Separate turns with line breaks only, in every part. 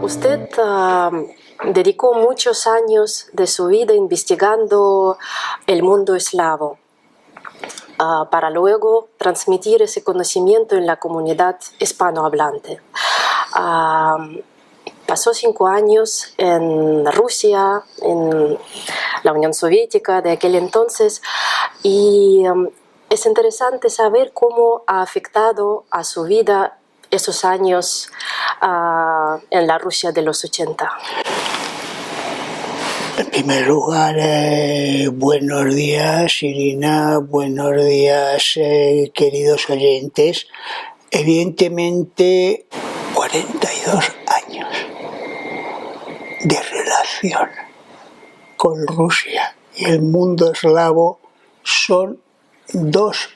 Usted dedicó muchos años de su vida investigando el mundo eslavo para luego transmitir ese conocimiento en la comunidad hispanohablante. Pasó 5 años en Rusia, en la Unión Soviética de aquel entonces, y es interesante saber cómo ha afectado a su vida esos años en la Rusia de los 80.
En primer lugar, buenos días, Irina, buenos días, queridos oyentes. Evidentemente, 42 años de relación con Rusia y el mundo eslavo son 2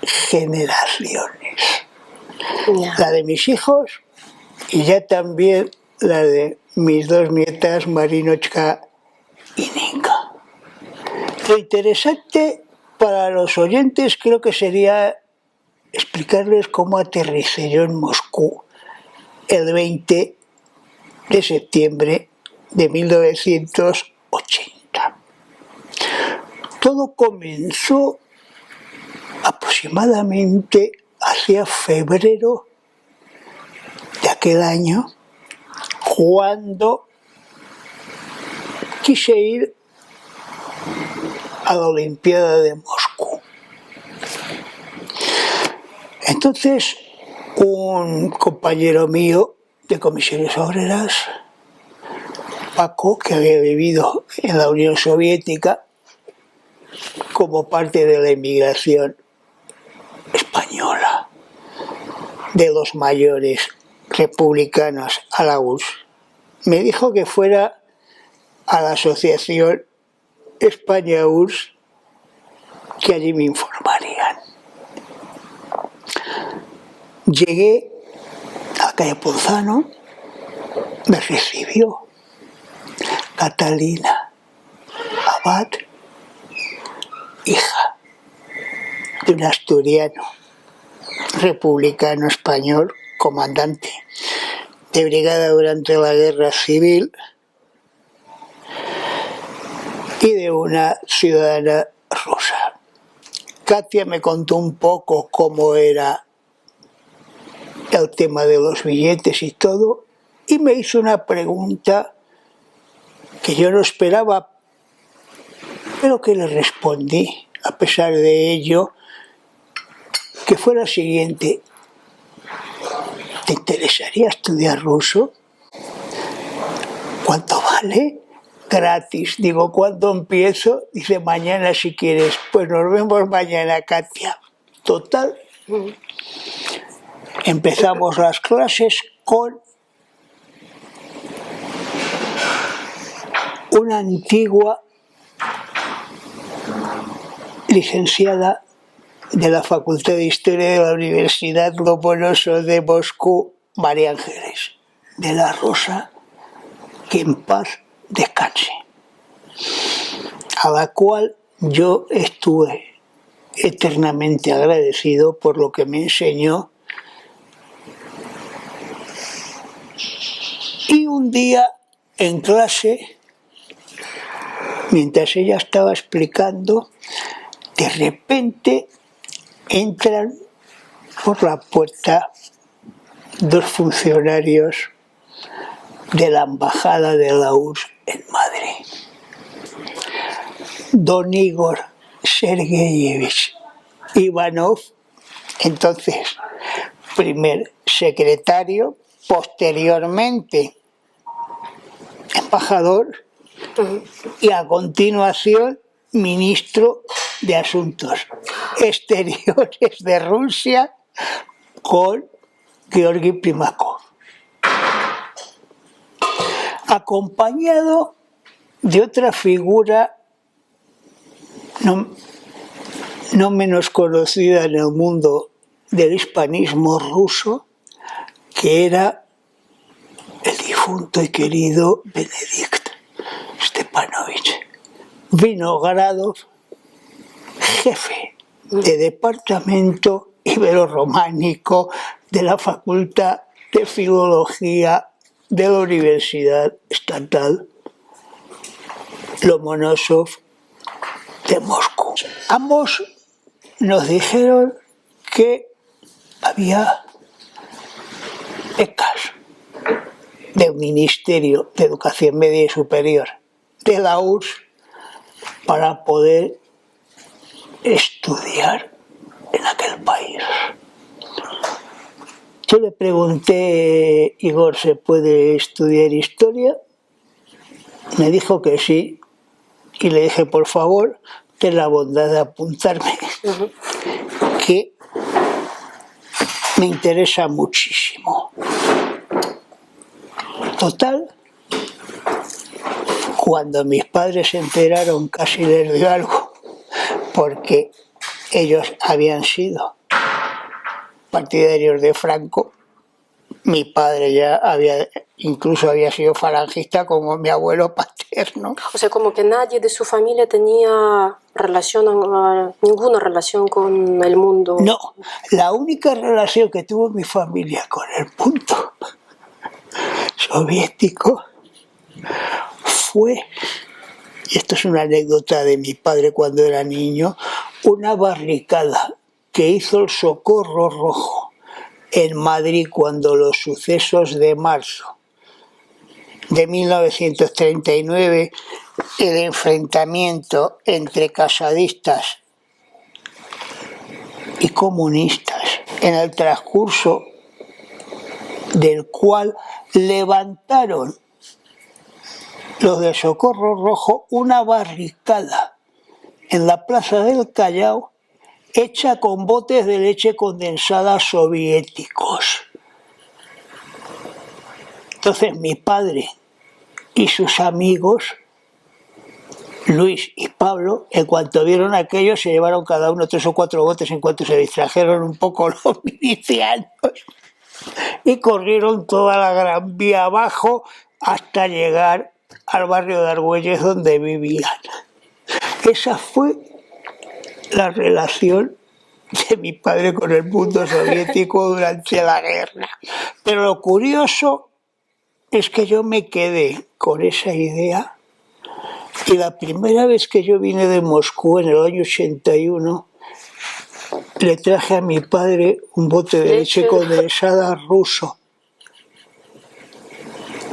generaciones. La de mis hijos y ya también la de mis 2 nietas, Marinochka y Ninka. Lo interesante para los oyentes creo que sería explicarles cómo aterricé yo en Moscú el 20 de septiembre de 1980. Todo comenzó aproximadamente hacia febrero de aquel año, cuando quise ir a la Olimpiada de Moscú. Entonces, un compañero mío de comisiones obreras, Paco, que había vivido en la Unión Soviética como parte de la inmigración española de los mayores republicanos a la URSS, me dijo que fuera a la asociación España-URSS, que allí me informarían. Llegué a la calle Ponzano, me recibió Catalina Abad, hija de un asturiano republicano español, comandante de brigada durante la Guerra Civil, y de una ciudadana rusa. Katia me contó un poco cómo era el tema de los billetes y todo, y me hizo una pregunta que yo no esperaba, pero que le respondí, a pesar de ello, que fue la siguiente: ¿te interesaría estudiar ruso? ¿Cuánto vale? Gratis. Digo, ¿cuándo empiezo? Dice, mañana si quieres. Pues nos vemos mañana, Katia. Total. Empezamos las clases con una antigua licenciada de la Facultad de Historia de la Universidad Lomonosov de Moscú, María Ángeles de la Rosa, que en paz descanse, a la cual yo estuve eternamente agradecido por lo que me enseñó. Y un día en clase, mientras ella estaba explicando, de repente entran por la puerta 2 funcionarios de la embajada de la URSS en Madrid. Don Igor Sergeyevich Ivanov, entonces primer secretario, posteriormente embajador y a continuación ministro de Asuntos Exteriores de Rusia, con Georgi Primakov, acompañado de otra figura no menos conocida en el mundo del hispanismo ruso, que era el difunto y querido Benedikt Stepanovich Vinogradov, jefe de departamento ibero-románico de la Facultad de Filología de la Universidad Estatal Lomonosov de Moscú. Ambos nos dijeron que había becas del Ministerio de Educación Media y Superior de la URSS para poder estudiar en aquel país. Yo le pregunté, Igor, ¿se puede estudiar historia? Me dijo que sí, y le dije, por favor, ten la bondad de apuntarme, que me interesa muchísimo. Total, cuando mis padres se enteraron, casi les dio algo, porque ellos habían sido partidarios de Franco. Mi padre ya incluso había sido falangista, como mi abuelo paterno.
O sea, como que nadie de su familia tenía ninguna relación con el mundo.
No, la única relación que tuvo mi familia con el mundo soviético fue, y esto es una anécdota de mi padre cuando era niño, una barricada que hizo el Socorro Rojo en Madrid cuando los sucesos de marzo de 1939, el enfrentamiento entre casadistas y comunistas, en el transcurso del cual levantaron los de Socorro Rojo una barricada en la Plaza del Callao hecha con botes de leche condensada soviéticos. Entonces mi padre y sus amigos, Luis y Pablo, en cuanto vieron aquello, se llevaron cada uno 3 o 4 botes en cuanto se distrajeron un poco los milicianos y corrieron toda la Gran Vía abajo hasta llegar al barrio de Argüelles donde vivían. Esa fue la relación de mi padre con el mundo soviético durante la guerra. Pero lo curioso es que yo me quedé con esa idea, y la primera vez que yo vine de Moscú en el año 81 le traje a mi padre un bote de leche condensada ruso.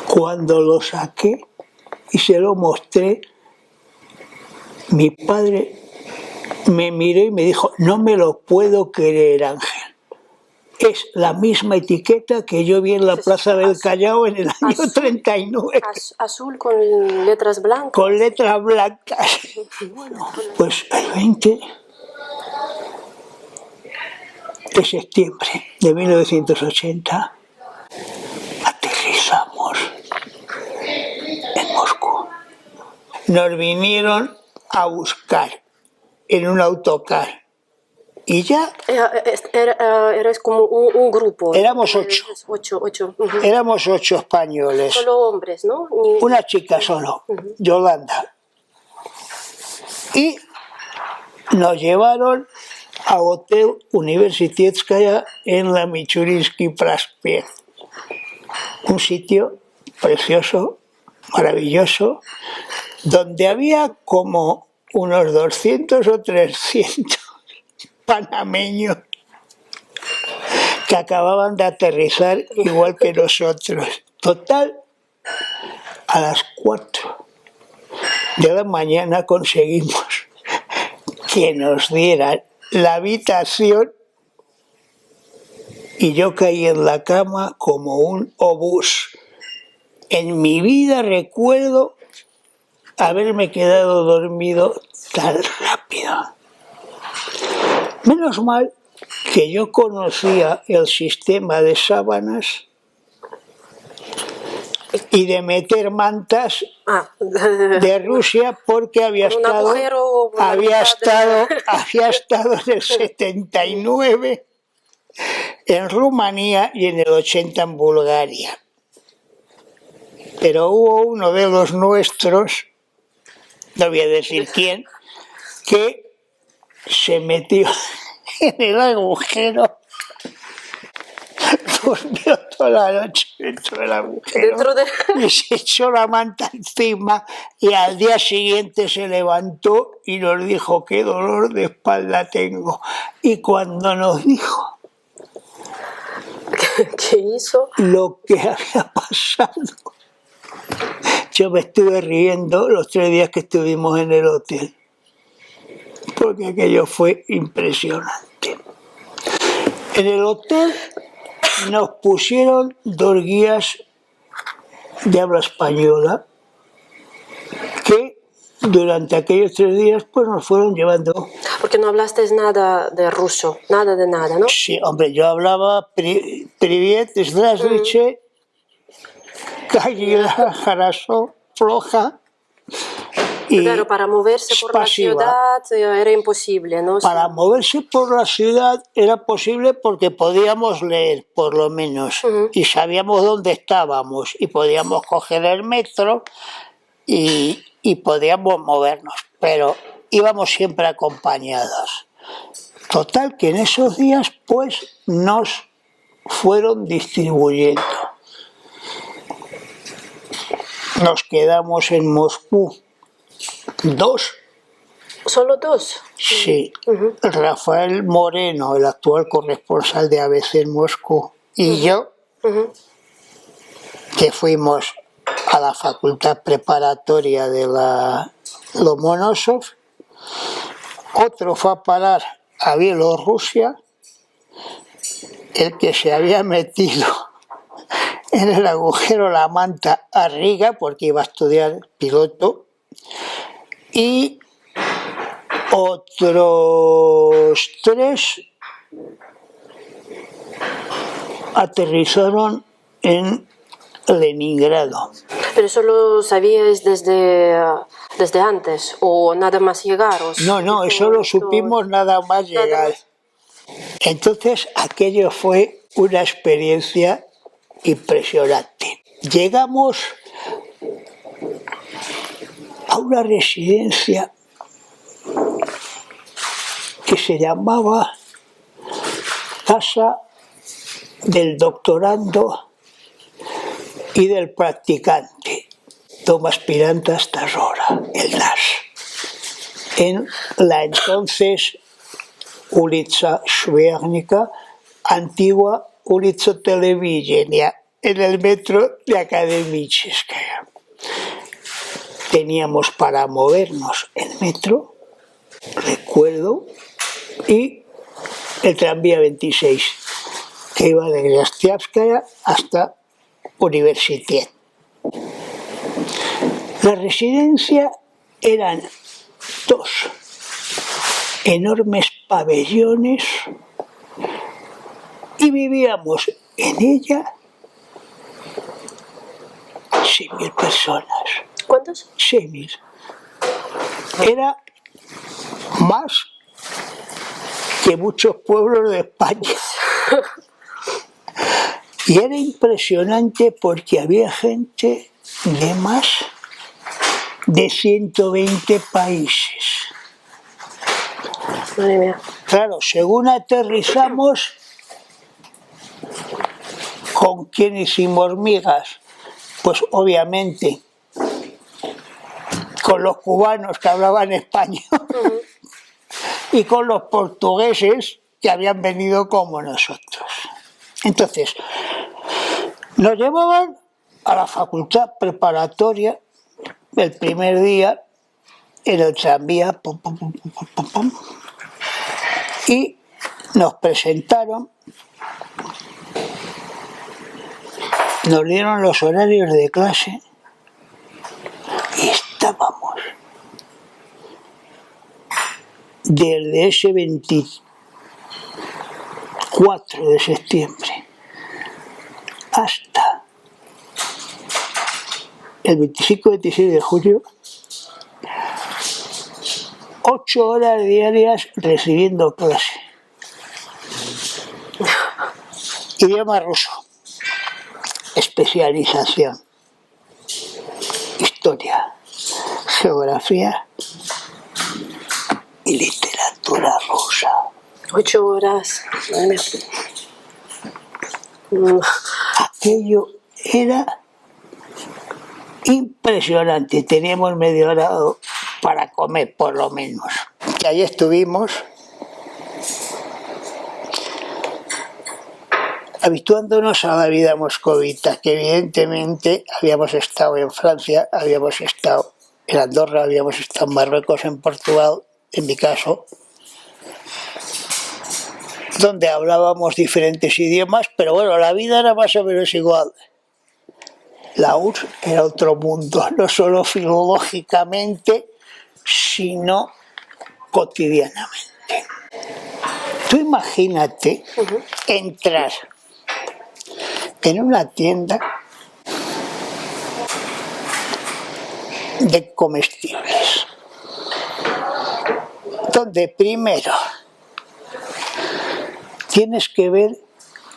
Cuando lo saqué y se lo mostré, mi padre me miró y me dijo, no me lo puedo creer, Ángel. Es la misma etiqueta que yo vi en la Plaza del Callao en el año 39.
Azul con letras blancas.
Con letras blancas. Bueno, pues el 20 de septiembre de 1980 aterrizamos en Moscú. Nos vinieron a buscar en un autocar. Y ya...
Eres como un grupo.
Éramos 8.
8.
Éramos 8 españoles.
Solo hombres, ¿no?
Una chica solo, Yolanda. Y nos llevaron a Hotel Universitetskaya en la Michurinsky Prospekt. Un sitio precioso, maravilloso, donde había como unos 200 o 300 panameños que acababan de aterrizar igual que nosotros. Total, a las 4 de la mañana conseguimos que nos dieran la habitación y yo caí en la cama como un obús. En mi vida recuerdo haberme quedado dormido tan rápido. Menos mal que yo conocía el sistema de sábanas y de meter mantas de Rusia porque había estado en el 79 en Rumanía y en el 80 en Bulgaria. Pero hubo uno de los nuestros, no voy a decir quién, que se metió en el agujero durmió toda la noche dentro del agujero y se echó la manta encima y al día siguiente se levantó y nos dijo: qué dolor de espalda tengo. Y cuando nos dijo
¿Qué hizo?
lo que había pasado, yo me estuve riendo los 3 días que estuvimos en el hotel, porque aquello fue impresionante. En el hotel nos pusieron 2 guías de habla española que durante aquellos 3 días pues nos fueron llevando.
Porque no hablaste nada de ruso, nada de nada, ¿no?
Sí, hombre, yo hablaba Privet, Здравствуйте, Kagila, Jaraso, Floja. Y
claro, para moverse por la ciudad era imposible, ¿no?
Para moverse por la ciudad era posible porque podíamos leer, por lo menos, y sabíamos dónde estábamos, y podíamos coger el metro y podíamos movernos, pero íbamos siempre acompañados. Total, que en esos días, pues, nos fueron distribuyendo. Nos quedamos en Moscú 2.
¿Solo 2?
Sí. Rafael Moreno, el actual corresponsal de ABC en Moscú, y yo, que fuimos a la facultad preparatoria de la Lomonosov. Otro fue a parar a Bielorrusia, el que se había metido en el agujero la manta a Riga porque iba a estudiar piloto, y otros 3 aterrizaron en Leningrado.
¿Pero eso lo sabíais desde antes o nada más llegar?
No, eso lo supimos nada más llegar. Entonces aquello fue una experiencia impresionante. Llegamos a una residencia que se llamaba Casa del Doctorando y del Practicante, Tomás Pirantas Tasora, el NAS, en la entonces Ulitsa Shvernica, antigua Ulitsa Televidenia, en el metro de Akademicheskaya. Teníamos para movernos el metro, recuerdo, y el tranvía 26, que iba de Grastiavskaya hasta Universitet. La residencia eran 2 enormes pabellones y vivíamos en ella 6.000 personas.
¿Cuántos?
6.000. Era más que muchos pueblos de España. Y era impresionante porque había gente de más de 120 países.
Madre mía.
Claro, según aterrizamos, ¿con quién hicimos migas? Pues obviamente con los cubanos que hablaban español y con los portugueses que habían venido como nosotros. Entonces, nos llevaban a la facultad preparatoria el primer día en el tranvía, y nos presentaron, nos dieron los horarios de clase y estábamos desde ese 24 de septiembre hasta el 25-26 de julio, 8 horas diarias recibiendo clase. Idioma ruso, especialización, historia, geografía y literatura rusa.
8 horas.
Aquello era impresionante. Teníamos media hora para comer, por lo menos. Y ahí estuvimos habituándonos a la vida moscovita, que evidentemente habíamos estado en Francia, habíamos estado en Andorra, habíamos estado en Marruecos, en Portugal, en mi caso, donde hablábamos diferentes idiomas, pero bueno, la vida era más o menos igual. La URSS era otro mundo, no solo filológicamente, sino cotidianamente. Tú imagínate entrar en una tienda de comestibles, donde primero tienes que ver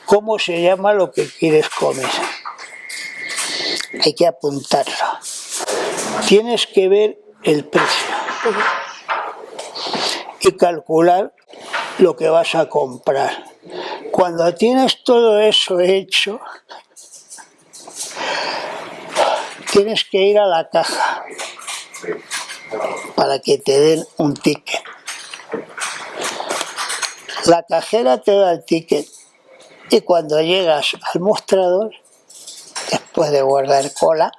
cómo se llama lo que quieres comer. Hay que apuntarlo. Tienes que ver el precio y calcular lo que vas a comprar. Cuando tienes todo eso hecho, tienes que ir a la caja para que te den un ticket. La cajera te da el ticket y cuando llegas al mostrador, después de guardar cola,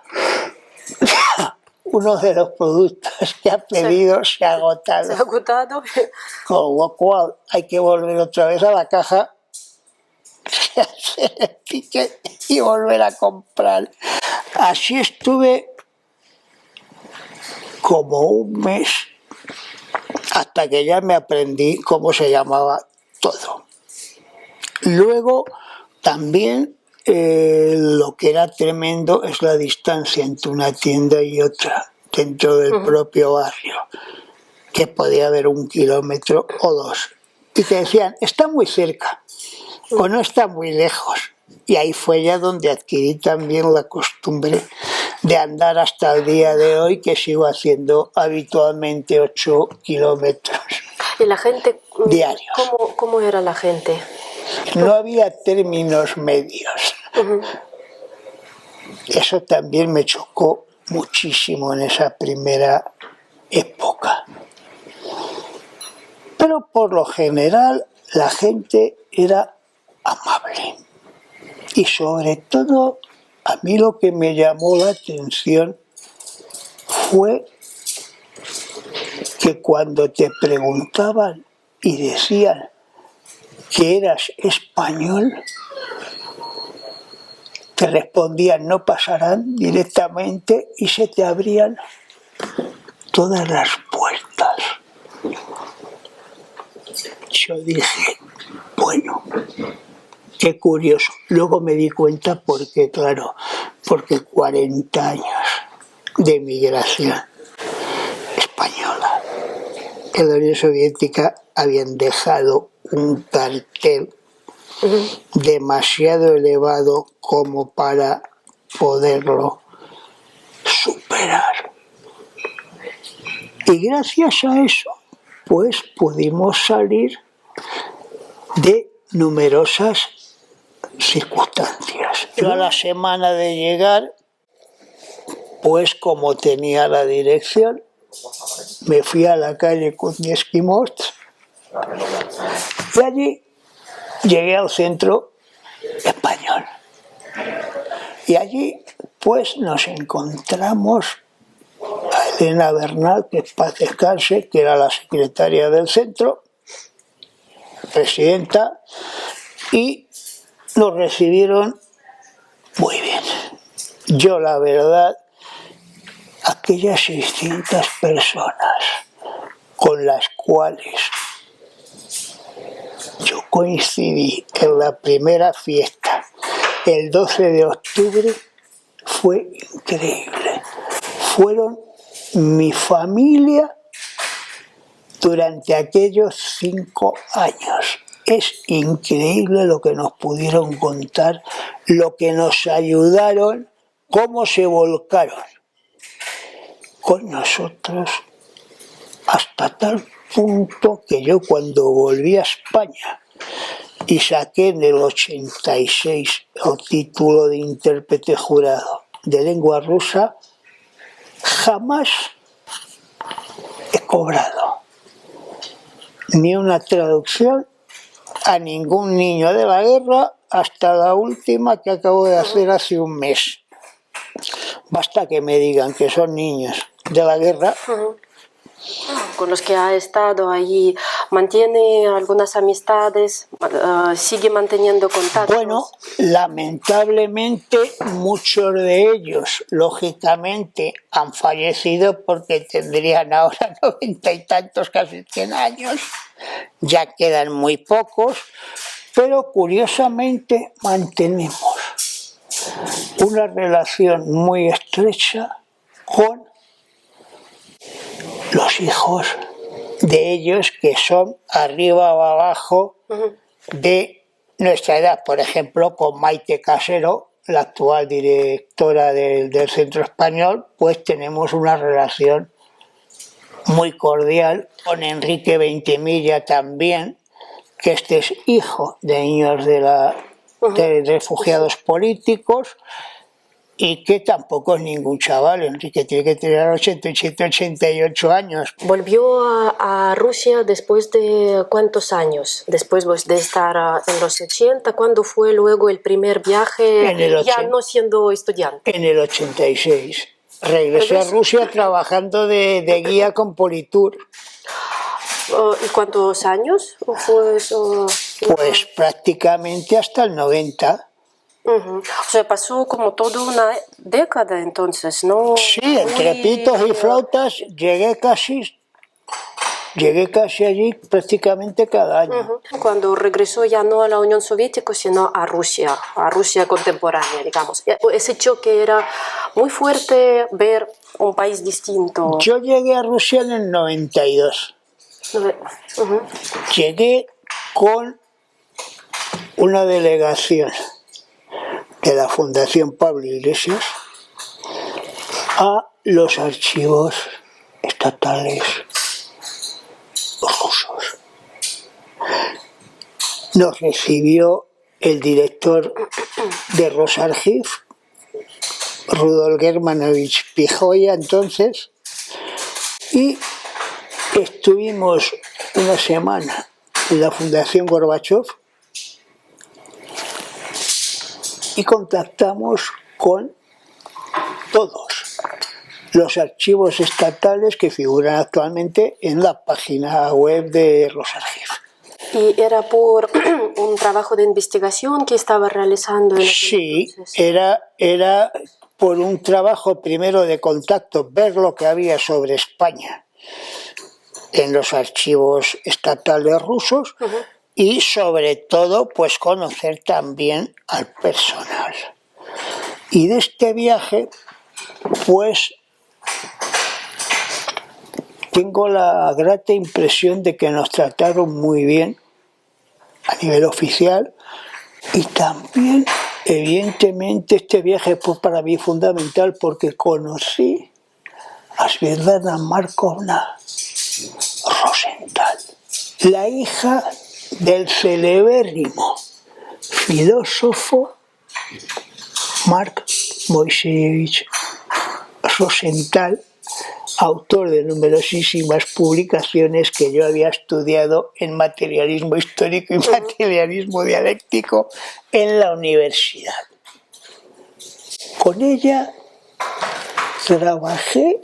uno de los productos que ha pedido se ha agotado.
Se ha agotado.
Con lo cual hay que volver otra vez a la caja, hacer el ticket y volver a comprar. Así estuve como un mes hasta que ya me aprendí cómo se llamaba todo. Luego también lo que era tremendo es la distancia entre una tienda y otra dentro del propio barrio, que podía haber 1 kilómetro o 2. Y te decían, está muy cerca o no está muy lejos. Y ahí fue ya donde adquirí también la costumbre de andar hasta el día de hoy, que sigo haciendo habitualmente 8 kilómetros.
¿Y la gente?
Diarios.
¿Cómo era la gente?
No había términos medios. Eso también me chocó muchísimo en esa primera época. Pero por lo general la gente era amable. Y sobre todo, a mí lo que me llamó la atención fue que cuando te preguntaban y decían que eras español, te respondían no pasarán directamente y se te abrían todas las puertas. Yo dije, bueno, qué curioso. Luego me di cuenta porque 40 años de migración española. En la Unión Soviética habían dejado un cartel demasiado elevado como para poderlo superar. Y gracias a eso, pues pudimos salir de numerosas circunstancias. Yo a la semana de llegar, pues como tenía la dirección, me fui a la calle Kutnievsky Most y allí llegué al centro español. Y allí pues nos encontramos a Elena Bernal, que en paz descanse, que era la secretaria del centro, presidenta, y nos recibieron muy bien. Yo, la verdad, aquellas 600 personas con las cuales yo coincidí en la primera fiesta, el 12 de octubre, fue increíble. Fueron mi familia durante aquellos 5 años. Es increíble lo que nos pudieron contar, lo que nos ayudaron, cómo se volcaron con nosotros, hasta tal punto que yo cuando volví a España y saqué en el 86 el título de intérprete jurado de lengua rusa, jamás he cobrado ni una traducción a ningún niño de la guerra hasta la última que acabo de hacer hace un mes. Basta que me digan que son niños de la guerra.
Con los que ha estado allí, ¿mantiene algunas amistades? ¿Sigue manteniendo contactos?
Bueno, lamentablemente muchos de ellos, lógicamente, han fallecido porque tendrían ahora 90 y tantos, casi 100 años. Ya quedan muy pocos, pero curiosamente mantenemos una relación muy estrecha con los hijos de ellos, que son arriba o abajo de nuestra edad. Por ejemplo, con Maite Casero, la actual directora del Centro Español, pues tenemos una relación muy cordial. Con Enrique Veintimilla también, que este es hijo de niños de refugiados políticos, y que tampoco es ningún chaval. Enrique tiene que tener 87, 88 años.
¿Volvió a Rusia después de cuántos años? Después de estar en los 80, ¿cuándo fue luego el primer viaje, ya no siendo estudiante?
En el 86. Regresé a Rusia trabajando de guía con Politur.
¿Y cuántos años fue eso?
Pues prácticamente hasta el 90.
O sea, pasó como toda una década entonces, ¿no?
Sí, entre pitos y flautas llegué casi allí prácticamente cada año.
Cuando regresó ya no a la Unión Soviética, sino a Rusia contemporánea, digamos. Ese choque era muy fuerte, ver un país distinto.
Yo llegué a Rusia en el 92. Llegué con una delegación de la Fundación Pablo Iglesias a los archivos estatales rusos. Nos recibió el director de Rosarchiv, Rudolf Germanovich Pijoya, entonces, y estuvimos una semana en la Fundación Gorbachev y contactamos con todos los archivos estatales que figuran actualmente en la página web de Rosarchiv.
¿Y era por un trabajo de investigación que estaba realizando?
Sí, era por un trabajo primero de contacto, ver lo que había sobre España en los archivos estatales rusos, y sobre todo pues conocer también al personal. Y de este viaje pues tengo la grata impresión de que nos trataron muy bien a nivel oficial, y también evidentemente este viaje fue para mí fundamental porque conocí a Svetlana Markovna Rosenthal, la hija del celebérrimo filósofo Mark Moiseyevich Rosenthal, autor de numerosísimas publicaciones que yo había estudiado en materialismo histórico y materialismo dialéctico en la universidad. Con ella trabajé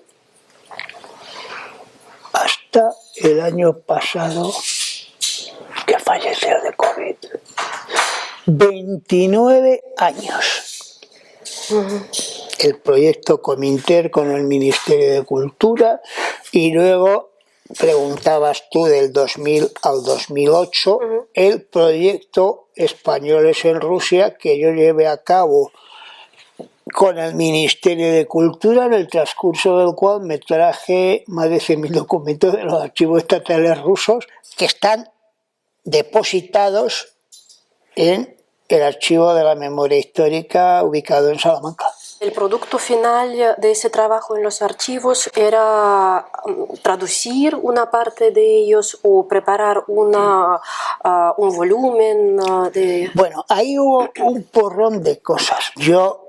hasta el año pasado, que falleció de COVID. 29 años. El proyecto Cominter con el Ministerio de Cultura, y luego preguntabas tú del 2000 al 2008, el proyecto Españoles en Rusia, que yo llevé a cabo con el Ministerio de Cultura, en el transcurso del cual me traje más de 100.000 documentos de los archivos estatales rusos que están depositados en el archivo de la memoria histórica ubicado en Salamanca.
El producto final de ese trabajo en los archivos era traducir una parte de ellos o preparar un volumen de...
Bueno, ahí hubo un porrón de cosas. Yo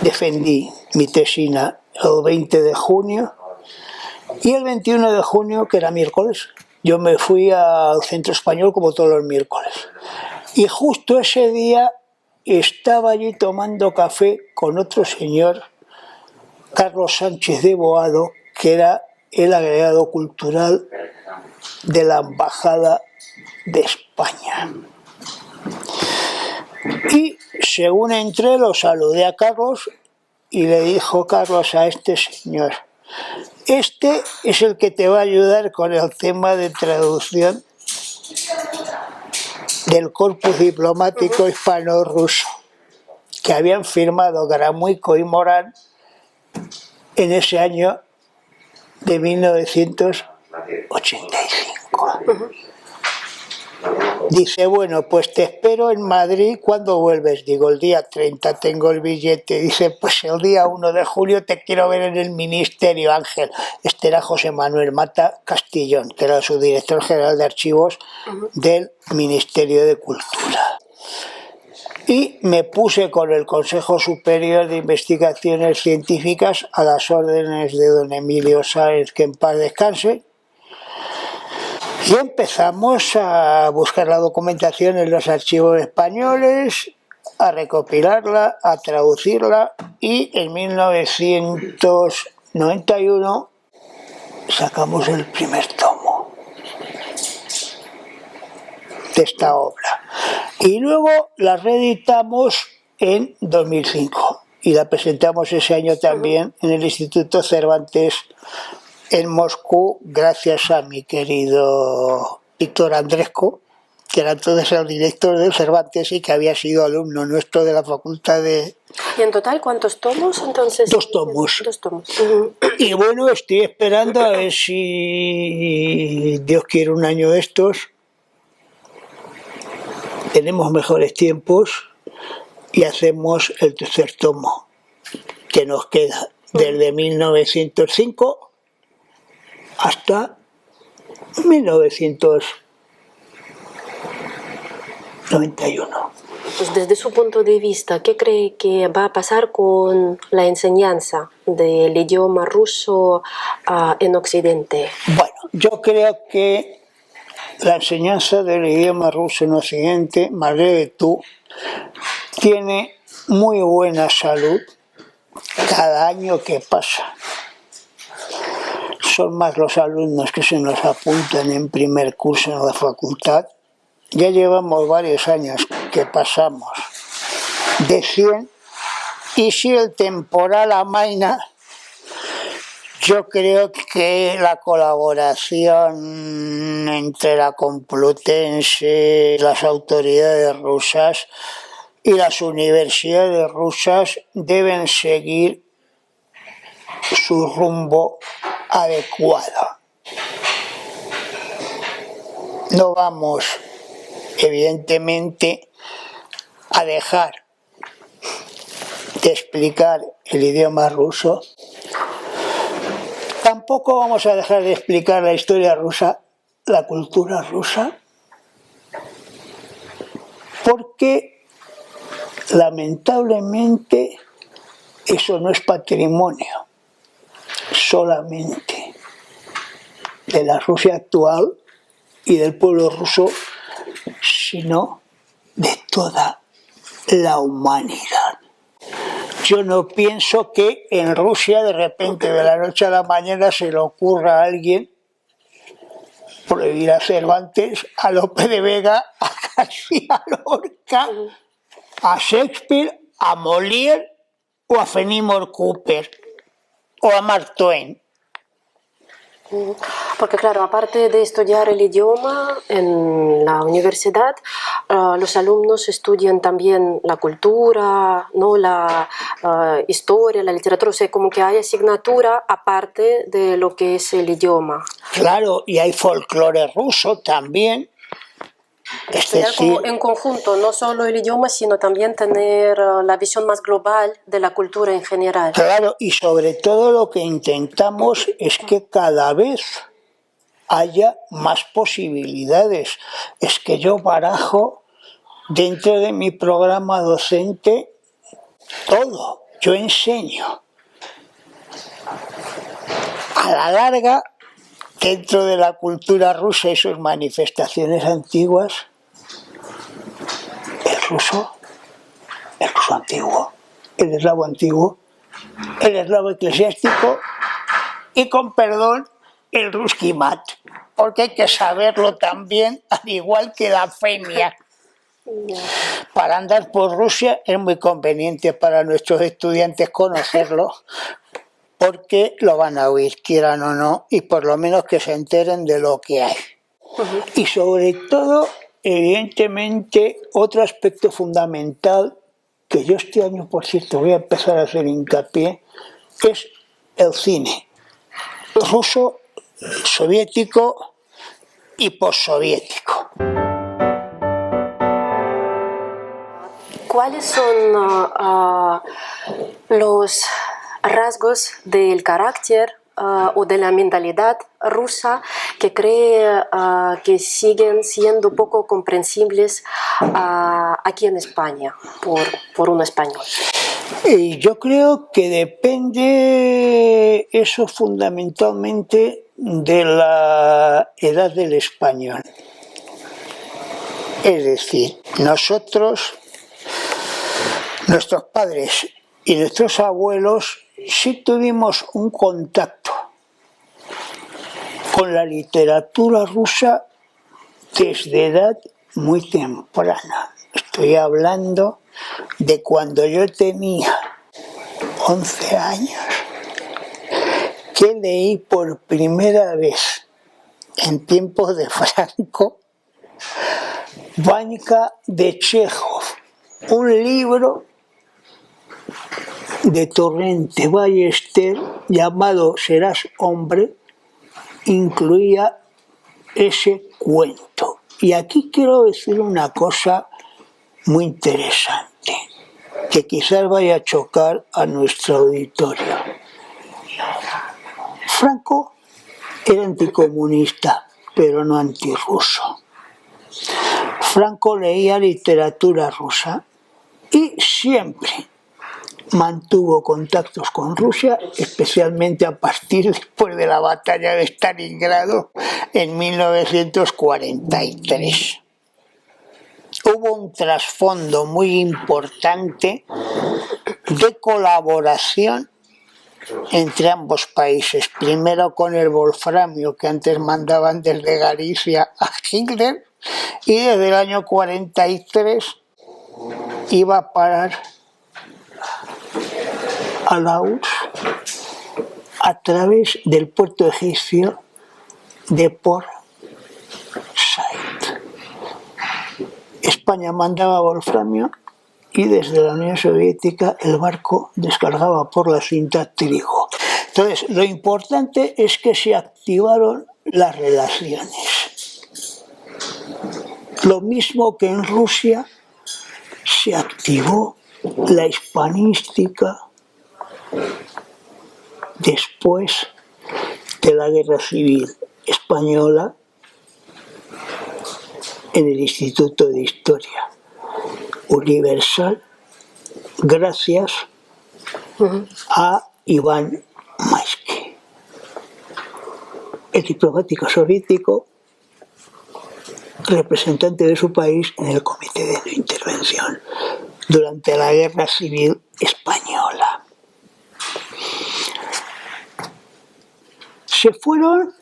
defendí mi tesina el 20 de junio y el 21 de junio, que era miércoles, yo me fui al Centro Español como todos los miércoles. Y justo ese día estaba allí tomando café con otro señor, Carlos Sánchez de Boado, que era el agregado cultural de la Embajada de España. Y según entré, lo saludé a Carlos y le dijo Carlos a este señor: este es el que te va a ayudar con el tema de traducción del Corpus Diplomático Hispano-Ruso, que habían firmado Gramuico y Morán en ese año de 1985. Dice, bueno, pues te espero en Madrid. ¿Cuándo vuelves? Digo, el día 30 tengo el billete. Dice, pues el día 1 de julio te quiero ver en el Ministerio, Ángel. Este era José Manuel Mata Castillón, que era su director general de archivos del Ministerio de Cultura. Y me puse con el Consejo Superior de Investigaciones Científicas a las órdenes de don Emilio Sáenz, que en paz descanse. Y empezamos a buscar la documentación en los archivos españoles, a recopilarla, a traducirla, y en 1991 sacamos el primer tomo de esta obra. Y luego la reeditamos en 2005 y la presentamos ese año también en el Instituto Cervantes en Moscú, gracias a mi querido Víctor Andresco, que era entonces el director del Cervantes y que había sido alumno nuestro de la Facultad de...
¿Y en total cuántos tomos entonces?
2 tomos.
2 tomos.
Y bueno, estoy esperando a ver si Dios quiere un año de estos tenemos mejores tiempos y hacemos el tercer tomo, que nos queda desde 1905 hasta 1991.
Pues desde su punto de vista, ¿qué cree que va a pasar con la enseñanza del idioma ruso en Occidente?
Bueno, yo creo que la enseñanza del idioma ruso en Occidente, Marlene, tú, tiene muy buena salud cada año que pasa. Son más los alumnos que se nos apuntan en primer curso en la facultad. Ya llevamos varios años que pasamos de 100, y si el temporal amaina, yo creo que la colaboración entre la Complutense, las autoridades rusas y las universidades rusas deben seguir su rumbo adecuado. No vamos, evidentemente, a dejar de explicar el idioma ruso. Tampoco vamos a dejar de explicar la historia rusa, la cultura rusa, porque lamentablemente eso no es patrimonio solamente de la Rusia actual y del pueblo ruso, sino de toda la humanidad. Yo no pienso que en Rusia de repente de la noche a la mañana se le ocurra a alguien prohibir a Cervantes, a Lope de Vega, a García Lorca, a Shakespeare, a Molière o a Fenimore Cooper o a Mark Twain.
Porque claro, aparte de estudiar el idioma en la universidad, los alumnos estudian también la cultura, ¿no? La historia, la literatura, o sea, como que hay asignatura aparte de lo que es el idioma.
Claro, y hay folclore ruso también, Es
Estudiar
decir,
como en conjunto, no solo el idioma, sino también tener la visión más global de la cultura en general.
claro, y sobre todo lo que intentamos es que cada vez haya más posibilidades. Es que yo barajo dentro de mi programa docente todo, yo enseño. A la larga, dentro de la cultura rusa y sus manifestaciones antiguas, el ruso antiguo, el eslavo eclesiástico y, con perdón, el ruski mat, porque hay que saberlo también, al igual que la femia. Para andar por Rusia es muy conveniente para nuestros estudiantes conocerlo, porque lo van a oír, quieran o no, y por lo menos que se enteren de lo que hay. Y sobre todo, evidentemente, otro aspecto fundamental, que yo este año, por cierto, voy a empezar a hacer hincapié, es el cine ruso, soviético y postsoviético.
¿Cuáles son los rasgos del carácter o de la mentalidad rusa que cree que siguen siendo poco comprensibles aquí en España por un español?
Y yo creo que depende eso fundamentalmente de la edad del español. Es decir, nosotros, nuestros padres y nuestros abuelos sí tuvimos un contacto con la literatura rusa desde edad muy temprana. Estoy hablando de cuando yo tenía 11 años, que leí por primera vez en tiempos de Franco Vanka de Chejov, un libro de Torrente Ballester llamado Serás hombre, incluía ese cuento. Y aquí quiero decir una cosa muy interesante, que quizás vaya a chocar a nuestro auditorio. Franco era anticomunista, pero no antirruso. Franco leía literatura rusa y siempre mantuvo contactos con Rusia, especialmente a partir después de la batalla de Stalingrado en 1943. Hubo un trasfondo muy importante de colaboración entre ambos países, primero con el wolframio que antes mandaban desde Galicia a Hitler, y desde el año 43 iba a parar a la URSS a través del puerto egipcio de Port Said. España mandaba wolframio y desde la Unión Soviética el barco descargaba por la cinta trigo. Entonces, lo importante es que se activaron las relaciones. Lo mismo que en Rusia se activó la hispanística después de la Guerra Civil Española en el Instituto de Historia Universal, gracias a Iván Maisky, el diplomático soviético, representante de su país en el Comité de No Intervención durante la Guerra Civil Española. Se fueron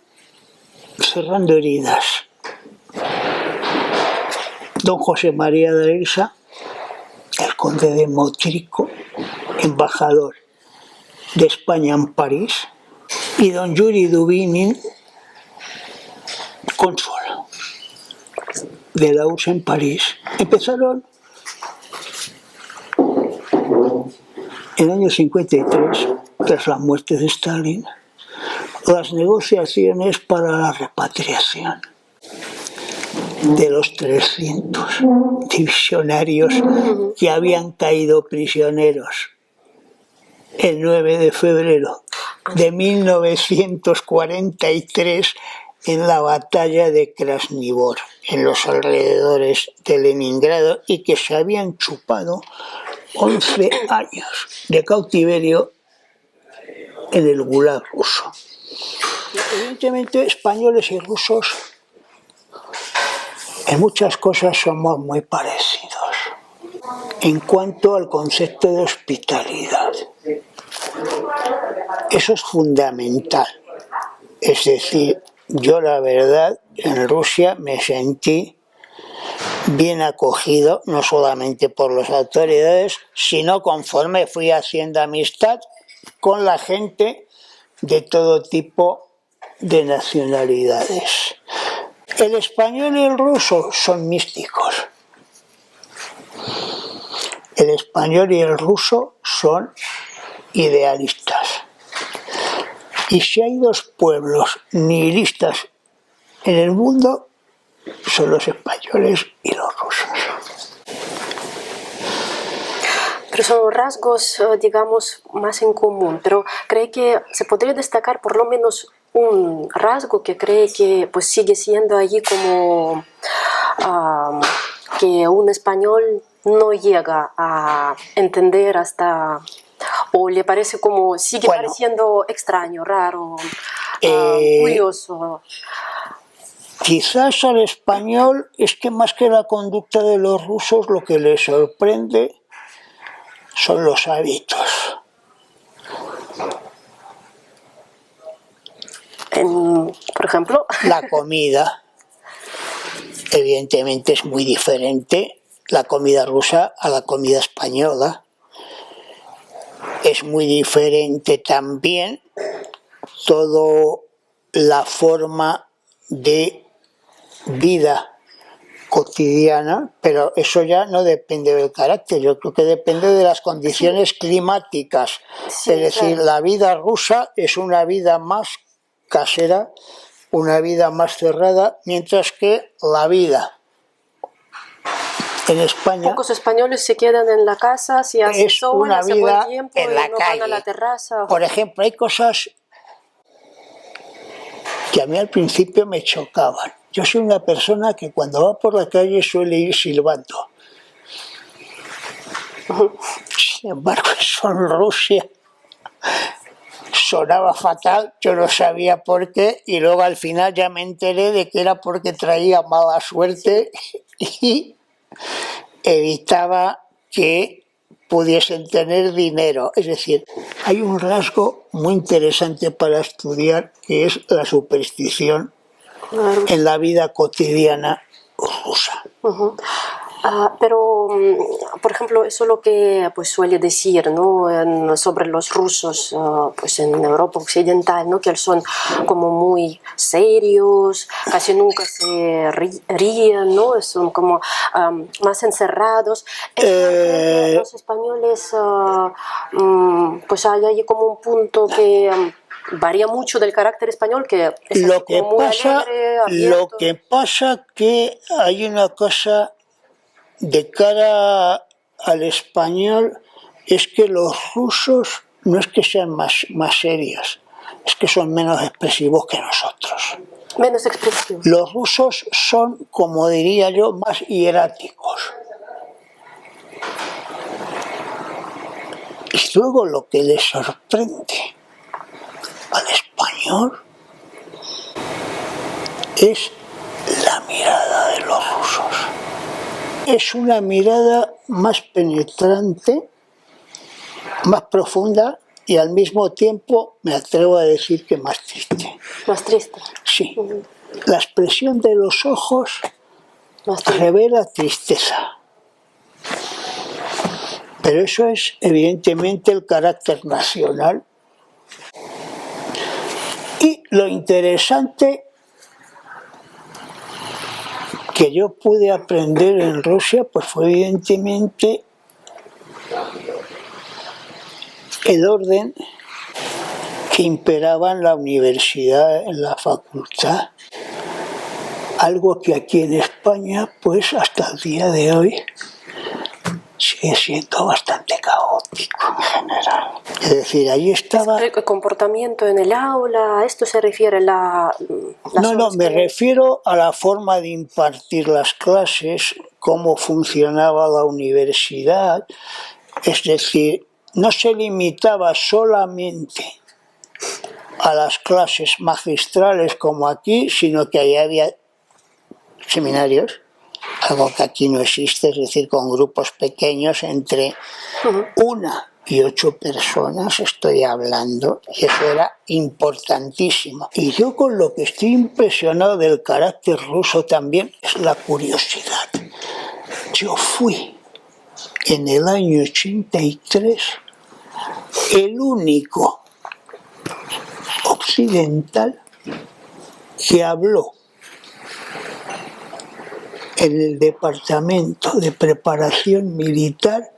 cerrando heridas. Don José María de Elsa, el conde de Motrico, embajador de España en París, y don Yuri Dubinin, cónsul de la URSS en París, empezaron en el año 53, tras la muerte de Stalin, las negociaciones para la repatriación de los 300 divisionarios que habían caído prisioneros el 9 de febrero de 1943 en la batalla de Krasnivor, en los alrededores de Leningrado, y que se habían chupado 11 años de cautiverio en el Gulag ruso. Evidentemente, españoles y rusos en muchas cosas somos muy parecidos en cuanto al concepto de hospitalidad. Eso es fundamental. Es decir, yo la verdad en Rusia me sentí bien acogido, no solamente por las autoridades, sino conforme fui haciendo amistad con la gente de todo tipo de nacionalidades. El español y el ruso son místicos. El español y el ruso son idealistas. Y si hay dos pueblos nihilistas en el mundo, son los españoles y los rusos.
Pero son rasgos, digamos, más en común. Pero ¿cree que se podría destacar por lo menos un rasgo que cree que pues sigue siendo allí como que un español no llega a entender hasta, o le parece como, sigue pareciendo extraño, raro, curioso?
Quizás al español es que más que la conducta de los rusos lo que le sorprende son los hábitos.
Por ejemplo,
la comida, evidentemente es muy diferente la comida rusa a la comida española. Es muy diferente también toda la forma de vida cotidiana, pero eso ya no depende del carácter, yo creo que depende de las condiciones climáticas. Sí, es decir, claro, la vida rusa es una vida más casera, una vida más cerrada, mientras que la vida en España...
Pocos españoles se quedan en la casa, si hace sol,
una
hace
vida
buen tiempo
en la
y no
calle.
van a la terraza.
Por ejemplo, hay cosas que a mí al principio me chocaban. Yo soy una persona que cuando va por la calle suele ir silbando. Sin embargo, eso en Rusia sonaba fatal, yo no sabía por qué, y luego al final ya me enteré de que era porque traía mala suerte y evitaba que pudiesen tener dinero. Es decir, hay un rasgo muy interesante para estudiar que es la superstición en la vida cotidiana rusa.
Pero, por ejemplo, eso es lo que pues, suele decir, ¿no? Sobre los rusos pues en Europa Occidental, ¿no? Que son como muy serios, casi nunca se ríen, ¿no? Son como más encerrados. Los españoles, pues hay ahí como un punto que... varía mucho del carácter español, que es
lo que
muy alegre, abierto.
Lo que pasa que hay una cosa de cara al español, es que los rusos no es que sean más serios, es que son menos expresivos que nosotros.
Menos expresivos.
Los rusos son, como diría yo, más hieráticos. Y luego lo que les sorprende al español es la mirada de los rusos. Es una mirada más penetrante, más profunda y al mismo tiempo me atrevo a decir que más triste.
¿Más triste?
Sí. La expresión de los ojos revela tristeza. Pero eso es evidentemente el carácter nacional. Y lo interesante que yo pude aprender en Rusia pues fue evidentemente el orden que imperaba en la universidad, en la facultad. Algo que aquí en España, pues hasta el día de hoy, sigue siendo bastante caótico en general. Es decir, ahí estaba...
¿El comportamiento en el aula? ¿A esto se refiere las
No,
horas
me
que-
refiero a la forma de impartir las clases, cómo funcionaba la universidad. Es decir, no se limitaba solamente a las clases magistrales como aquí, sino que ahí había seminarios, algo que aquí no existe, es decir, con grupos pequeños entre 1 y 8 personas, estoy hablando, y eso era importantísimo. Y yo con lo que estoy impresionado del carácter ruso también es la curiosidad. Yo fui en el año 83 el único occidental que habló en el departamento de preparación militar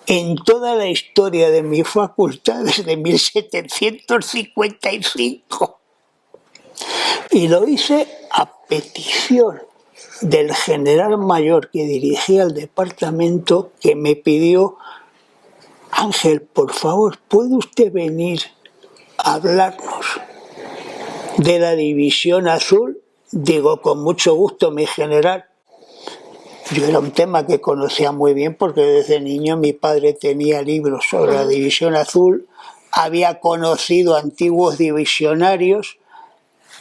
en toda la historia de mi facultad desde 1755. Y lo hice a petición del general mayor que dirigía el departamento, que me pidió: Ángel, por favor, ¿puede usted venir a hablarnos de la División Azul? Digo, con mucho gusto, mi general. Yo era un tema que conocía muy bien porque desde niño mi padre tenía libros sobre la División Azul, había conocido antiguos divisionarios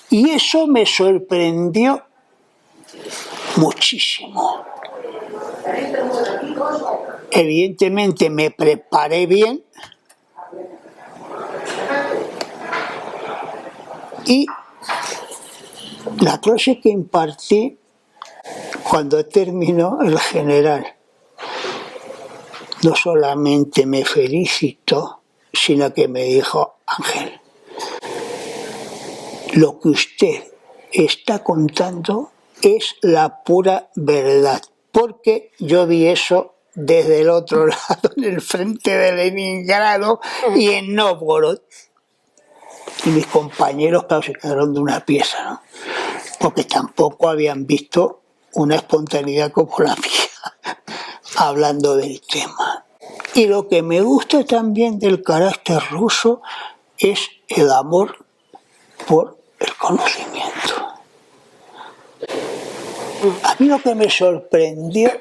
y eso me sorprendió muchísimo. Evidentemente me preparé bien y la clase que impartí, cuando terminó, el general no solamente me felicitó, sino que me dijo: Ángel, lo que usted está contando es la pura verdad, porque yo vi eso desde el otro lado, en el frente de Leningrado y en Nóvgorod. Y mis compañeros, claro, se quedaron de una pieza, ¿no? Porque tampoco habían visto una espontaneidad como la mía, hablando del tema. Y lo que me gusta también del carácter ruso es el amor por el conocimiento. A mí lo que me sorprendió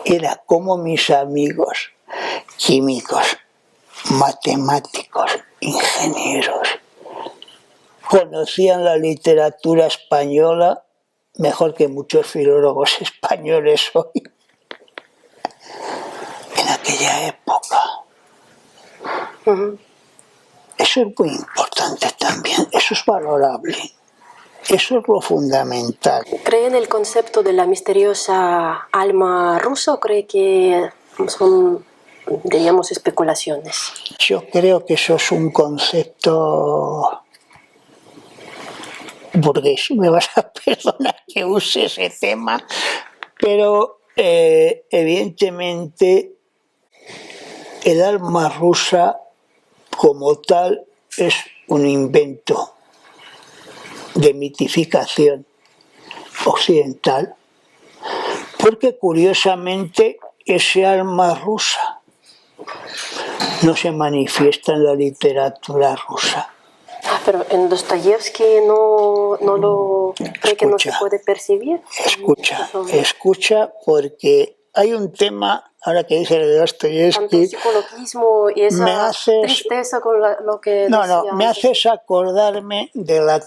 era cómo mis amigos químicos, matemáticos, ingenieros, conocían la literatura española mejor que muchos filólogos españoles hoy. En aquella época. Eso es muy importante también, eso es valorable. Eso es lo fundamental.
¿Cree en el concepto de la misteriosa alma rusa o cree que son, diríamos, especulaciones?
Yo creo que eso es un concepto burgués. Me vas a perdonar que use ese tema, pero evidentemente el alma rusa como tal es un invento de mitificación occidental, porque curiosamente ese alma rusa no se manifiesta en la literatura rusa.
Pero en Dostoyevsky no lo cree, que no se puede percibir.
Escucha, porque hay un tema, ahora que dice de Dostoyevsky,
tanto psicologismo y esa tristeza con lo que
me haces acordarme de la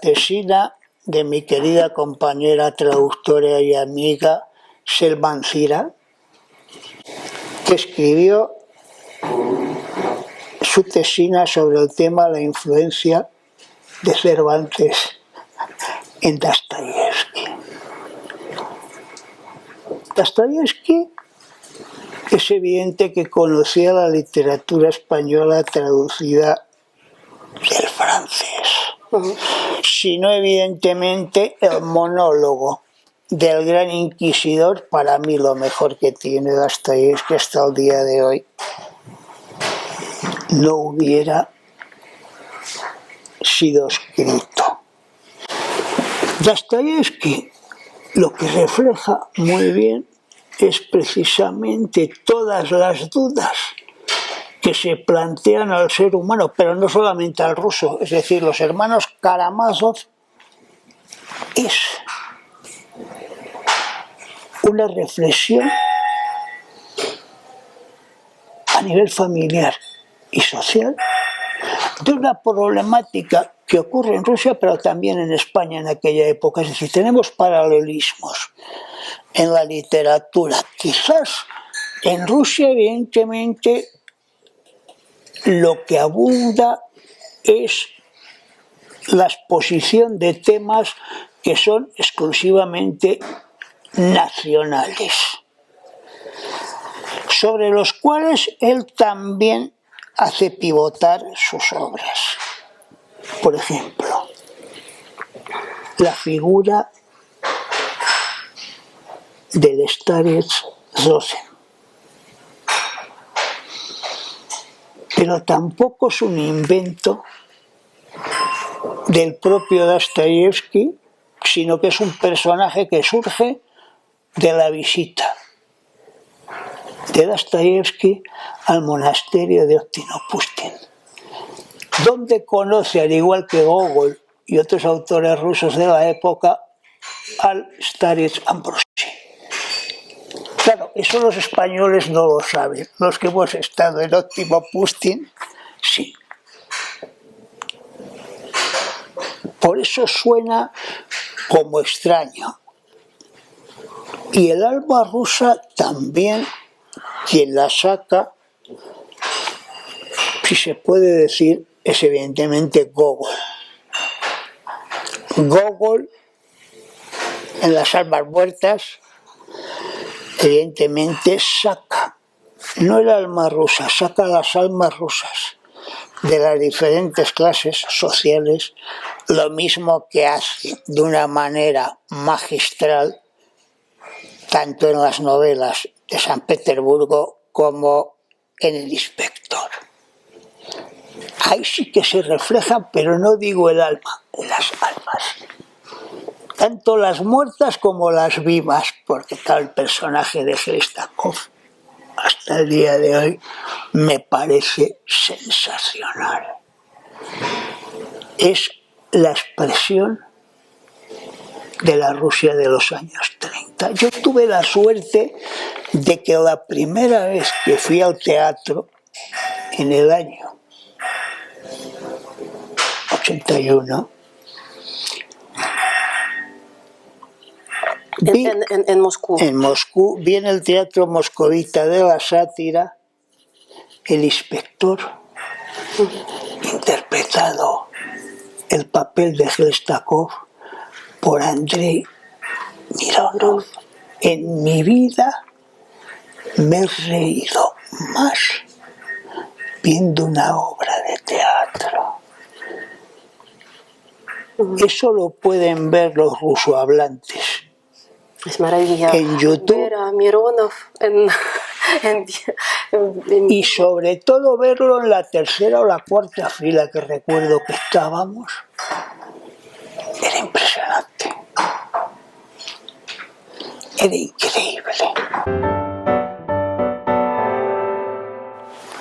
tesina de mi querida compañera traductora y amiga Selma Ancira, que escribió su tesina sobre el tema de la influencia de Cervantes en Dostoyevsky. Dostoyevsky es evidente que conocía la literatura española traducida del francés, sino evidentemente el monólogo del gran inquisidor, para mí lo mejor que tiene Dostoyevsky hasta el día de hoy, no hubiera sido escrito. Dostoyevski lo que refleja muy bien es precisamente todas las dudas que se plantean al ser humano, pero no solamente al ruso, es decir, los hermanos Karamazov es una reflexión a nivel familiar y social de una problemática que ocurre en Rusia, pero también en España en aquella época. Es decir, tenemos paralelismos en la literatura. Quizás en Rusia, evidentemente, lo que abunda es la exposición de temas que son exclusivamente nacionales, sobre los cuales él también hace pivotar sus obras. Por ejemplo, la figura del starec Zosen. Pero tampoco es un invento del propio Dostoyevski, sino que es un personaje que surge de la visita de Dostoyevski al monasterio de Oktinopustin, donde conoce, al igual que Gogol y otros autores rusos de la época, al starec Ambrosi. Claro, eso los españoles no lo saben, los que hemos estado en Oktinopustin, sí. Por eso suena como extraño. Y el alma rusa también, quien la saca, si se puede decir, es evidentemente Gogol. Gogol, en las almas muertas, evidentemente saca, no el alma rusa, saca las almas rusas de las diferentes clases sociales, lo mismo que hace de una manera magistral, tanto en las novelas de San Petersburgo como en El Inspector. Ahí sí que se reflejan, pero no digo el alma, las almas. Tanto las muertas como las vivas, porque claro, el personaje de Chlestakov hasta el día de hoy me parece sensacional. Es la expresión de la Rusia de los años 30. Yo tuve la suerte de que la primera vez que fui al teatro, en el año 81,
en Moscú.
En Moscú, vi en el Teatro Moscovita de la Sátira El Inspector, interpretado el papel de Chlestakov por Andrei Mironov. En mi vida me he reído más viendo una obra de teatro. Eso lo pueden ver los rusohablantes.
Es maravilloso.
En YouTube.
Ver a Mironov
y sobre todo verlo en la tercera o la cuarta fila, que recuerdo que estábamos. Era impresionante. Era increíble.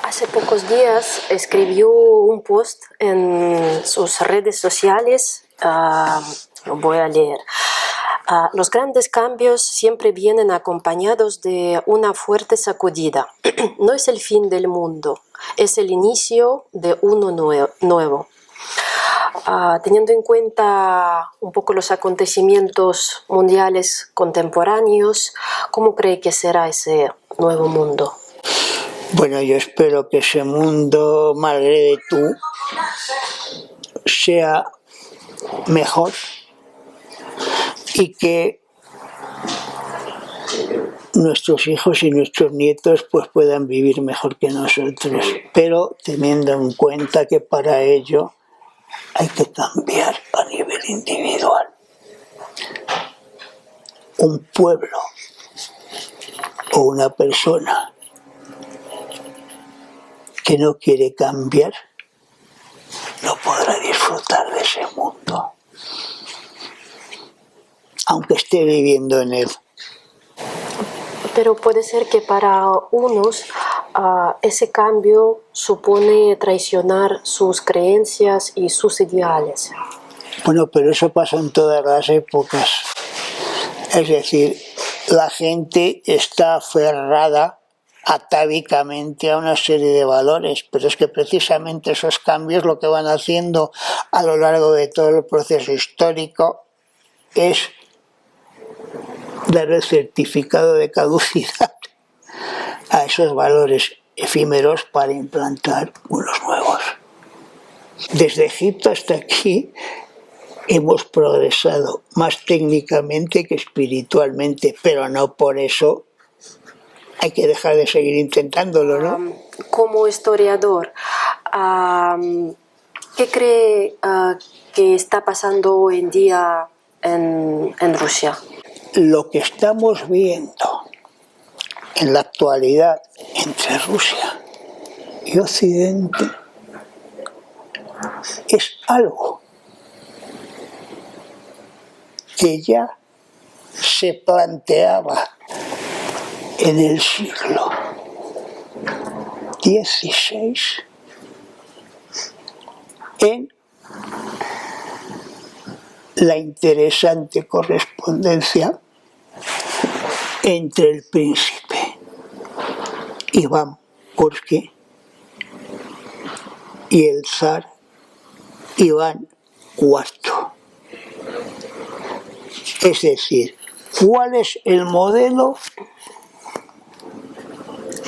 Hace pocos días escribió un post en sus redes sociales, lo voy a leer. Los grandes cambios siempre vienen acompañados de una fuerte sacudida. No es el fin del mundo, es el inicio de uno nuevo. Teniendo en cuenta un poco los acontecimientos mundiales contemporáneos, ¿cómo cree que será ese nuevo mundo?
Bueno, yo espero que ese mundo, malgré de tú, sea mejor y que nuestros hijos y nuestros nietos pues puedan vivir mejor que nosotros, pero teniendo en cuenta que para ello hay que cambiar a nivel individual. Un pueblo o una persona que no quiere cambiar no podrá disfrutar de ese mundo. aunque esté viviendo en él.
Pero puede ser que para unos ese cambio supone traicionar sus creencias y sus ideales.
Bueno, pero eso pasa en todas las épocas. Es decir, la gente está aferrada atávicamente a una serie de valores, pero es que precisamente esos cambios lo que van haciendo a lo largo de todo el proceso histórico es dar el certificado de caducidad a esos valores efímeros para implantar unos nuevos. Desde Egipto hasta aquí hemos progresado más técnicamente que espiritualmente, pero no por eso hay que dejar de seguir intentándolo, ¿no?
Como historiador, ¿qué cree que está pasando hoy en día en Rusia?
Lo que estamos viendo en la actualidad entre Rusia y Occidente es algo que ya se planteaba en el siglo XVI en la interesante correspondencia entre el príncipe Iván Kursky y el zar Iván IV. Es decir, ¿cuál es el modelo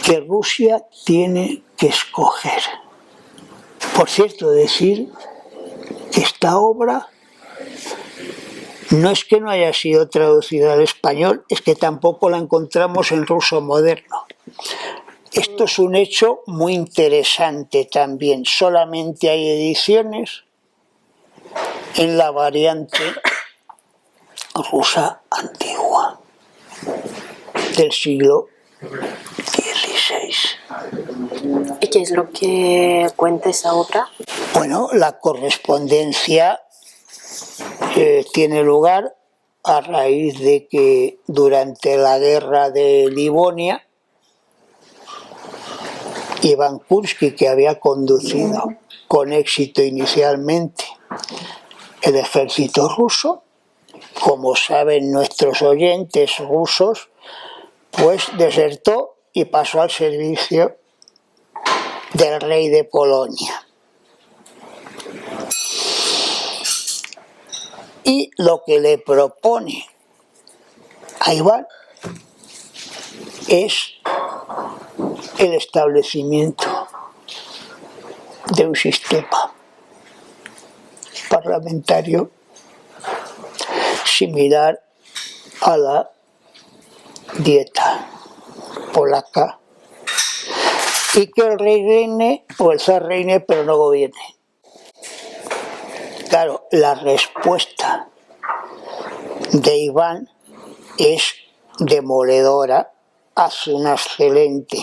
que Rusia tiene que escoger? Por cierto, decir que esta obra no es que no haya sido traducida al español, es que tampoco la encontramos en ruso moderno. Esto es un hecho muy interesante también. Solamente hay ediciones en la variante rusa antigua del siglo XVI.
¿Y qué es lo que cuenta esa obra?
Bueno, la correspondencia tiene lugar a raíz de que durante la guerra de Livonia, Iván Kursky, que había conducido con éxito inicialmente el ejército ruso, como saben nuestros oyentes rusos, pues desertó y pasó al servicio del rey de Polonia. Y lo que le propone a Iván es el establecimiento de un sistema parlamentario similar a la dieta polaca y que el rey reine o el zar reine pero no gobierne. Claro, la respuesta de Iván es demoledora, hace una excelente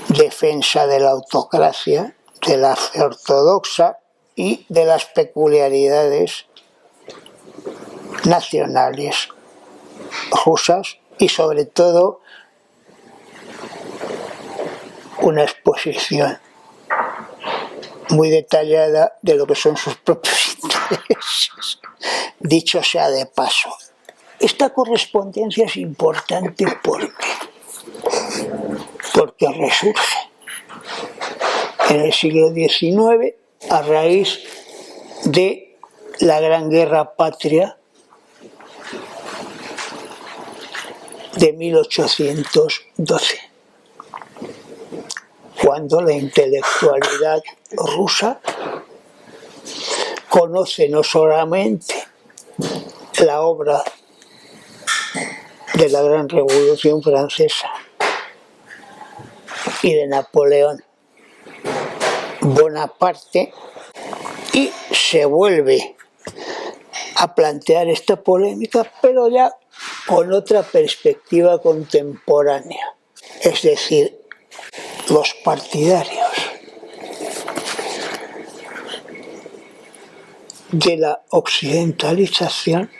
defensa de la autocracia, de la fe ortodoxa y de las peculiaridades nacionales rusas y sobre todo una exposición muy detallada de lo que son sus propios intereses. Dicho sea de paso, esta correspondencia es importante porque resurge en el siglo XIX a raíz de la Gran Guerra Patria de 1812, cuando la intelectualidad rusa conoce no solamente la obra de la Gran Revolución Francesa y de Napoleón Bonaparte, y se vuelve a plantear esta polémica, pero ya con otra perspectiva contemporánea. Es decir, los partidarios de la occidentalización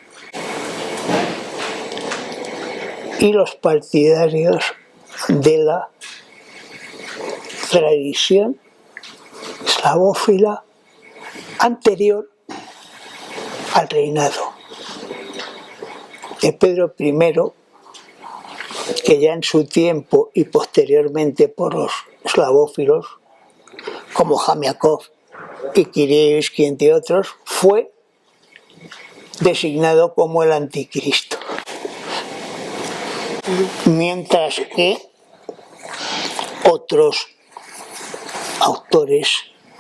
y los partidarios de la tradición eslavófila anterior al reinado de Pedro I, que ya en su tiempo y posteriormente por los eslavófilos como Jamiakov y Kirievski, entre otros, fue designado como el anticristo. Mientras que otros autores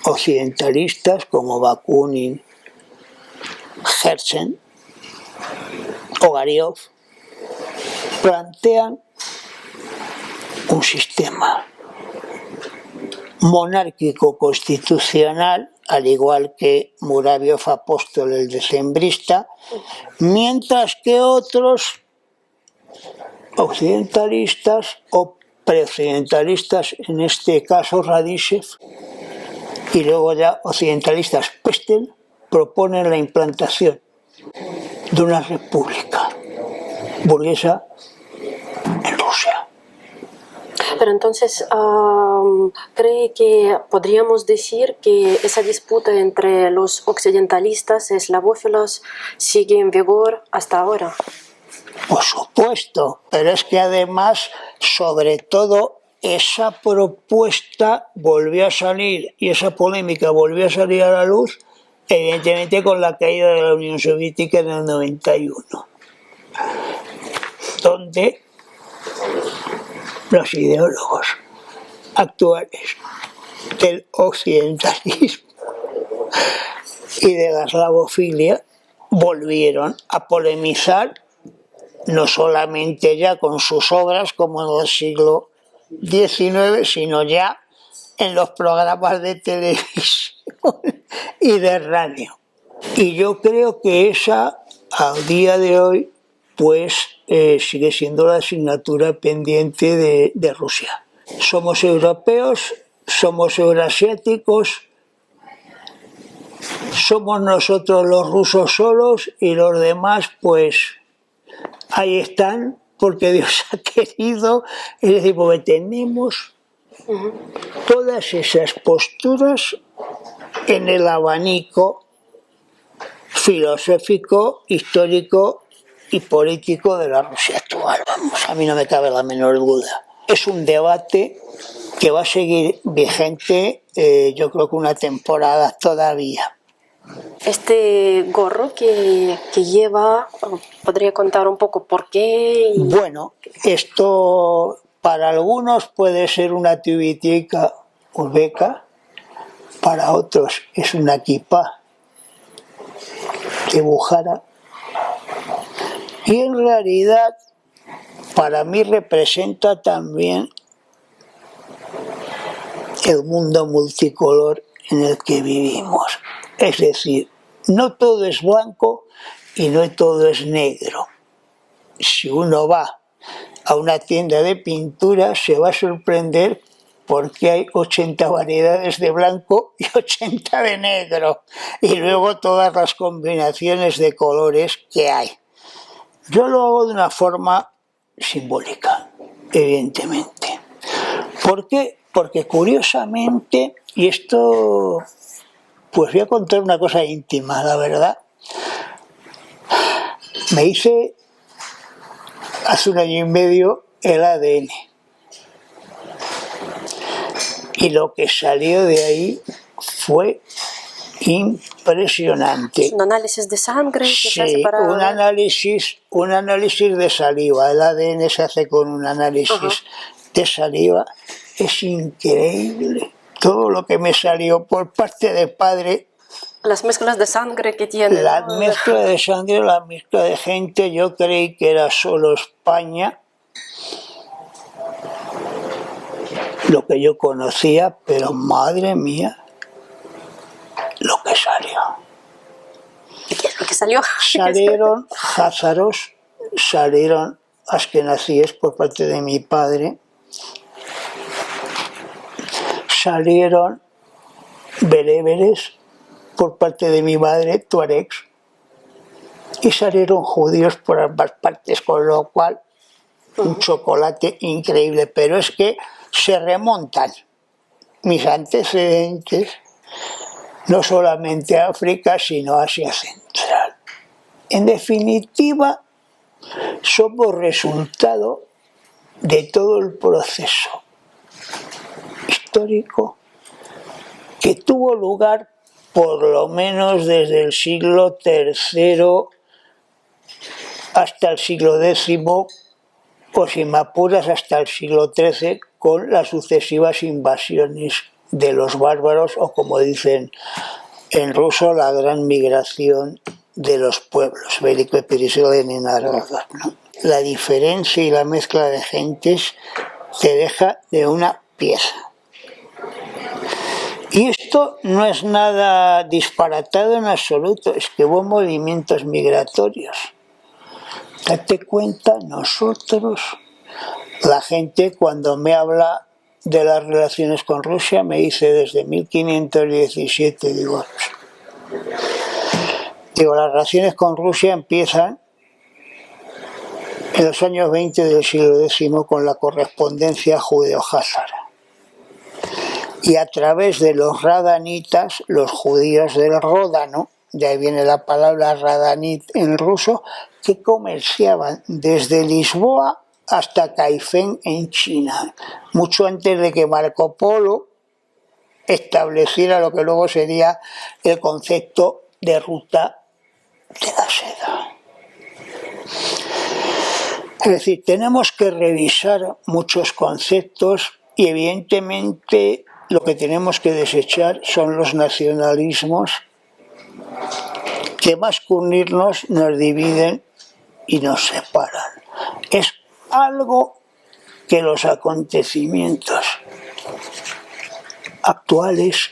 occidentalistas como Bakunin, Herzen o Gariov plantean un sistema monárquico constitucional, al igual que Muraviov Apóstol, el decembrista, mientras que otros occidentalistas o preoccidentalistas, en este caso Radishev, y luego ya occidentalistas Pestel, proponen la implantación de una república burguesa en Rusia.
Pero entonces, ¿cree que podríamos decir que esa disputa entre los occidentalistas y eslavófilos sigue en vigor hasta ahora?
Por supuesto, pero es que además, sobre todo, esa propuesta volvió a salir y esa polémica volvió a salir a la luz, evidentemente con la caída de la Unión Soviética en el 91, donde los ideólogos actuales del occidentalismo y de la eslavofilia volvieron a polemizar, no solamente ya con sus obras como en el siglo XIX, sino ya en los programas de televisión y de radio. Y yo creo que esa, al día de hoy, pues sigue siendo la asignatura pendiente de Rusia. Somos europeos, somos euroasiáticos, somos nosotros los rusos solos y los demás pues ahí están porque Dios ha querido, es decir, porque tenemos todas esas posturas en el abanico filosófico, histórico y político de la Rusia actual. Vamos, a mí no me cabe la menor duda. Es un debate que va a seguir vigente, yo creo que una temporada todavía.
Este gorro que lleva, ¿podría contar un poco por qué?
Bueno, esto para algunos puede ser una tubitica uzbeca, para otros es una kipá de Bujara, y en realidad para mí representa también el mundo multicolor en el que vivimos. Es decir, no todo es blanco y no todo es negro. Si uno va a una tienda de pintura se va a sorprender porque hay 80 variedades de blanco y 80 de negro, y luego todas las combinaciones de colores que hay. Yo lo hago de una forma simbólica, evidentemente. ¿Por qué? Porque curiosamente, y esto, pues voy a contar una cosa íntima, la verdad. Me hice hace 1 año y medio el ADN. Y lo que salió de ahí fue impresionante.
¿Es un análisis de sangre?
Sí, un análisis de saliva. El ADN se hace con un análisis de saliva. Es increíble. Todo lo que me salió por parte de padre.
Las mezclas de sangre que tiene.
La mezcla de sangre, la mezcla de gente. Yo creí que era solo España lo que yo conocía, pero madre mía, lo que salió.
¿Qué es lo que salió?
Salieron házaros, salieron askenazíes por parte de mi padre, salieron bereberes por parte de mi madre, tuaregs, y salieron judíos por ambas partes, con lo cual un chocolate increíble, pero es que se remontan mis antecedentes no solamente a África, sino a Asia Central. En definitiva, somos resultado de todo el proceso histórico que tuvo lugar por lo menos desde el siglo III hasta el siglo X, o si me apuras hasta el siglo XIII, con las sucesivas invasiones de los bárbaros, o como dicen en ruso, la gran migración de los pueblos, ¿no? La diferencia y la mezcla de gentes te deja de una pieza. Y esto no es nada disparatado en absoluto, es que hubo movimientos migratorios. Date cuenta, nosotros, la gente cuando me habla de las relaciones con Rusia me dice desde 1517, digo, las relaciones con Rusia empiezan en los años 20 del siglo X con la correspondencia judeo-házara. Y a través de los radanitas, los judíos del Ródano, de ahí viene la palabra radanit en ruso, que comerciaban desde Lisboa hasta Caifén en China, mucho antes de que Marco Polo estableciera lo que luego sería el concepto de ruta de la seda. Es decir, tenemos que revisar muchos conceptos y evidentemente lo que tenemos que desechar son los nacionalismos que más que unirnos nos dividen y nos separan. Es algo que los acontecimientos actuales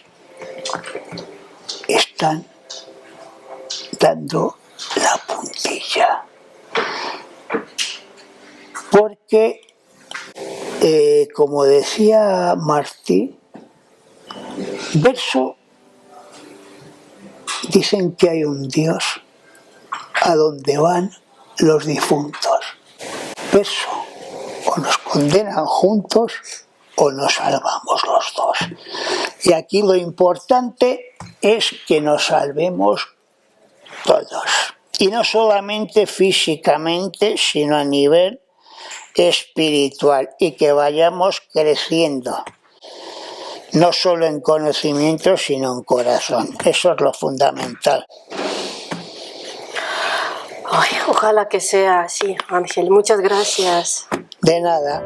están dando la puntilla. Porque, como decía Martí, verso, dicen que hay un Dios a donde van los difuntos. Verso, o nos condenan juntos o nos salvamos los dos. Y aquí lo importante es que nos salvemos todos. Y no solamente físicamente, sino a nivel espiritual, y que vayamos creciendo, no solo en conocimiento, sino en corazón. Eso es lo fundamental.
Ay, ojalá que sea así, Ángel. Muchas gracias.
De nada.